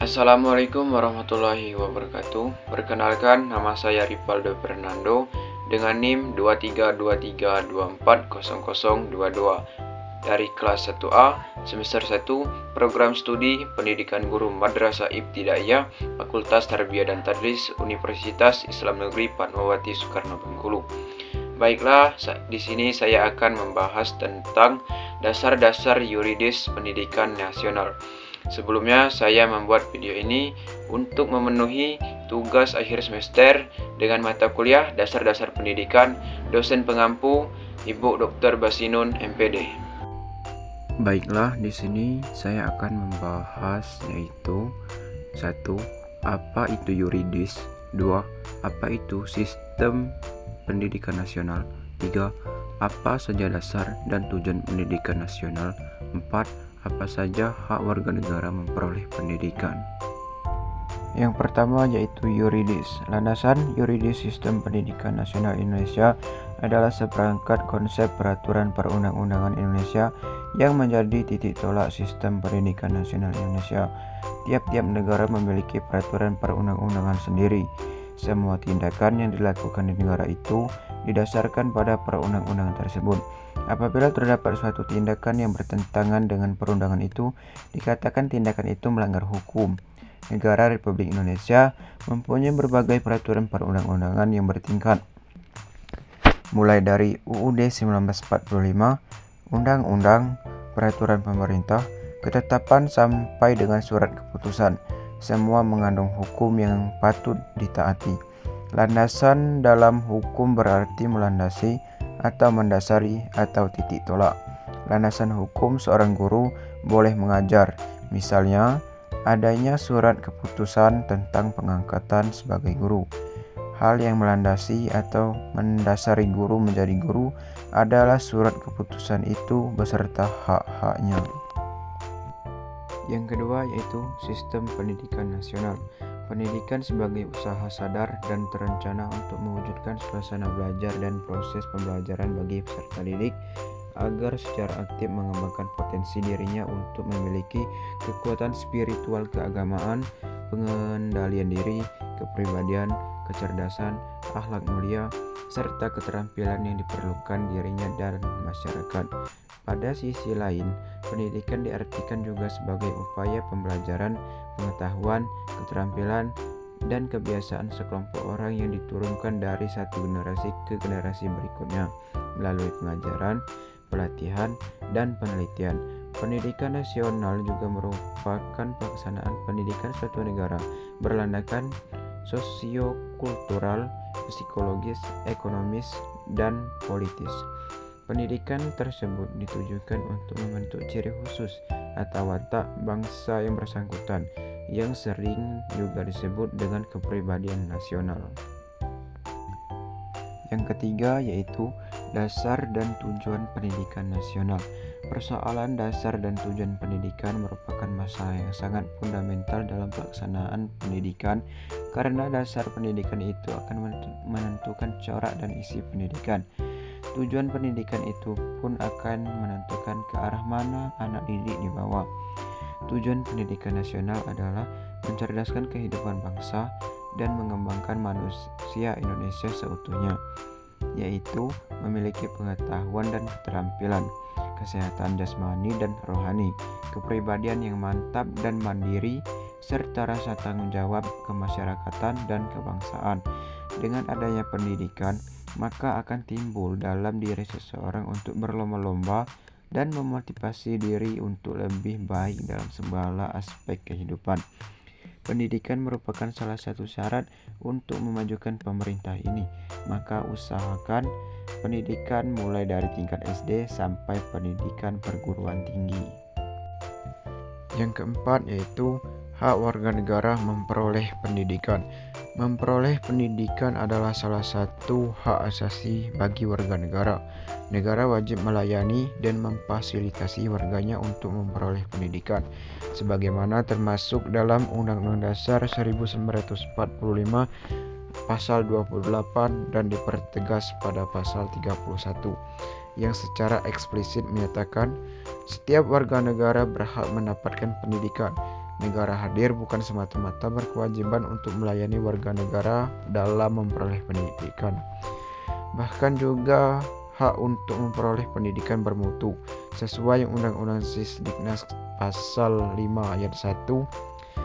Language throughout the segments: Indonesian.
Assalamualaikum warahmatullahi wabarakatuh. Perkenalkan, nama saya Ripaldo Fernando dengan NIM 2323240022 dari kelas 1A semester 1 program studi pendidikan guru Madrasah Ibtidaiyah Fakultas Tarbiyah dan Tadris Universitas Islam Negeri Fatmawati Soekarno Bengkulu. Baiklah, di sini saya akan membahas tentang dasar-dasar yuridis pendidikan nasional. Sebelumnya, saya membuat video ini untuk memenuhi tugas akhir semester dengan mata kuliah Dasar-Dasar Pendidikan, dosen pengampu Ibu Dr. Basinun, MPD. Baiklah, di sini saya akan membahas yaitu 1. Apa itu yuridis? 2. Apa itu sistem pendidikan nasional? 3. Apa saja dasar dan tujuan pendidikan nasional? 4. Apa saja hak warga negara memperoleh pendidikan? Yang pertama yaitu yuridis. Landasan yuridis sistem pendidikan nasional Indonesia adalah seperangkat konsep peraturan perundang-undangan Indonesia yang menjadi titik tolak sistem pendidikan nasional Indonesia. Tiap-tiap negara memiliki peraturan perundang-undangan sendiri. Semua tindakan yang dilakukan di negara itu didasarkan pada perundang-undangan tersebut. Apabila terdapat suatu tindakan yang bertentangan dengan perundangan itu, dikatakan tindakan itu melanggar hukum. Negara Republik Indonesia mempunyai berbagai peraturan perundang-undangan yang bertingkat, mulai dari UUD 1945, Undang-Undang Peraturan Pemerintah, Ketetapan sampai dengan Surat Keputusan. Semua mengandung hukum yang patut ditaati. Landasan dalam hukum berarti melandasi atau mendasari atau titik tolak. Landasan hukum seorang guru boleh mengajar, misalnya adanya surat keputusan tentang pengangkatan sebagai guru. Hal yang melandasi atau mendasari guru menjadi guru adalah surat keputusan itu beserta hak-haknya. Yang kedua yaitu sistem pendidikan nasional. Pendidikan sebagai usaha sadar dan terencana untuk mewujudkan suasana belajar dan proses pembelajaran bagi peserta didik agar secara aktif mengembangkan potensi dirinya untuk memiliki kekuatan spiritual keagamaan, pengendalian diri, kepribadian, kecerdasan, akhlak mulia, serta keterampilan yang diperlukan dirinya dan masyarakat. Pada sisi lain, pendidikan diartikan juga sebagai upaya pembelajaran, pengetahuan, keterampilan, dan kebiasaan sekelompok orang yang diturunkan dari satu generasi ke generasi berikutnya melalui pengajaran, pelatihan, dan penelitian. Pendidikan nasional juga merupakan pelaksanaan pendidikan suatu negara berlandasan sosiokultural, psikologis, ekonomis, dan politis. Pendidikan tersebut ditujukan untuk membentuk ciri khusus atau watak bangsa yang bersangkutan, yang sering juga disebut dengan kepribadian nasional. Yang ketiga yaitu dasar dan tujuan pendidikan nasional. Persoalan dasar dan tujuan pendidikan merupakan masalah yang sangat fundamental dalam pelaksanaan pendidikan, karena dasar pendidikan itu akan menentukan corak dan isi pendidikan. Tujuan pendidikan itu pun akan menentukan ke arah mana anak didik dibawa. Tujuan pendidikan nasional adalah mencerdaskan kehidupan bangsa dan mengembangkan manusia Indonesia seutuhnya, yaitu memiliki pengetahuan dan keterampilan, kesehatan jasmani dan rohani, kepribadian yang mantap dan mandiri, serta rasa tanggung jawab kemasyarakatan dan kebangsaan. Dengan adanya pendidikan, maka akan timbul dalam diri seseorang untuk berlomba-lomba dan memotivasi diri untuk lebih baik dalam segala aspek kehidupan. Pendidikan merupakan salah satu syarat untuk memajukan pemerintah ini, maka usahakan pendidikan mulai dari tingkat SD sampai pendidikan perguruan tinggi. Yang keempat yaitu hak warga negara memperoleh pendidikan. Memperoleh pendidikan adalah salah satu hak asasi bagi warga negara. Negara wajib melayani dan memfasilitasi warganya untuk memperoleh pendidikan, sebagaimana termasuk dalam Undang-Undang Dasar 1945 Pasal 28 dan dipertegas pada Pasal 31, yang secara eksplisit menyatakan setiap warga negara berhak mendapatkan pendidikan negara hadir bukan semata-mata berkewajiban untuk melayani warga negara dalam memperoleh pendidikan, bahkan juga hak untuk memperoleh pendidikan bermutu. Sesuai Undang-Undang Sisdiknas Pasal 5 Ayat 1,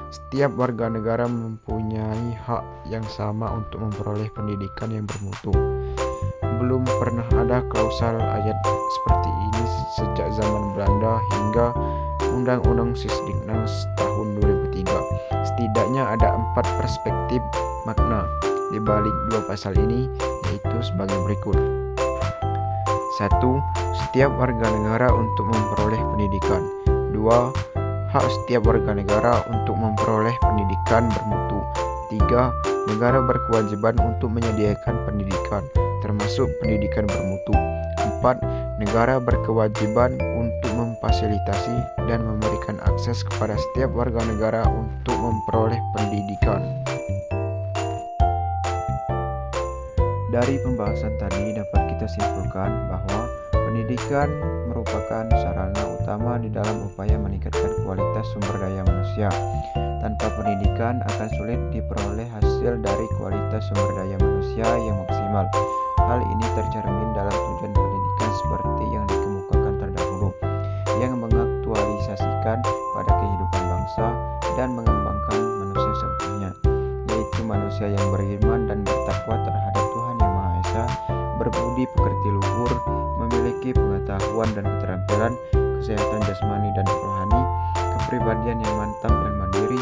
setiap warga negara mempunyai hak yang sama untuk memperoleh pendidikan yang bermutu. Belum pernah ada klausal ayat seperti ini sejak zaman Belanda hingga Undang-Undang Sisdiknas tahun 2003. Setidaknya ada 4 perspektif makna di balik 2 pasal ini, yaitu sebagai berikut. 1. Setiap warga negara untuk memperoleh pendidikan. 2. Hak setiap warga negara untuk memperoleh pendidikan bermutu. 3. Negara berkewajiban untuk menyediakan pendidikan, termasuk pendidikan bermutu. 4. Negara berkewajiban untuk memfasilitasi dan memberikan akses kepada setiap warga negara untuk memperoleh pendidikan. Dari pembahasan tadi dapat kita simpulkan bahwa pendidikan merupakan sarana utama di dalam upaya meningkatkan kualitas sumber daya manusia. Tanpa pendidikan akan sulit diperoleh hasil dari kualitas sumber daya manusia yang maksimal. Hal ini tercermin dalam tujuan pendidikan seperti yang dikemukakan terdahulu, yang mengaktualisasikan pada kehidupan bangsa dan mengembangkan manusia seutuhnya, yaitu manusia yang beriman dan bertakwa terhadap Tuhan Yang Maha Esa, berbudi pekerti luhur, memiliki pengetahuan dan keterampilan, kesehatan jasmani dan rohani, kepribadian yang mantap dan mandiri,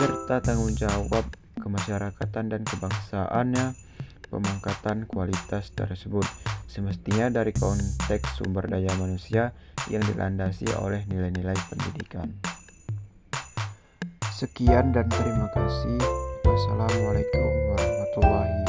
serta tanggung jawab kemasyarakatan dan kebangsaannya. Pemangkatan kualitas tersebut semestinya dari konteks sumber daya manusia yang dilandasi oleh nilai-nilai pendidikan. Sekian dan terima kasih. Wassalamualaikum warahmatullahi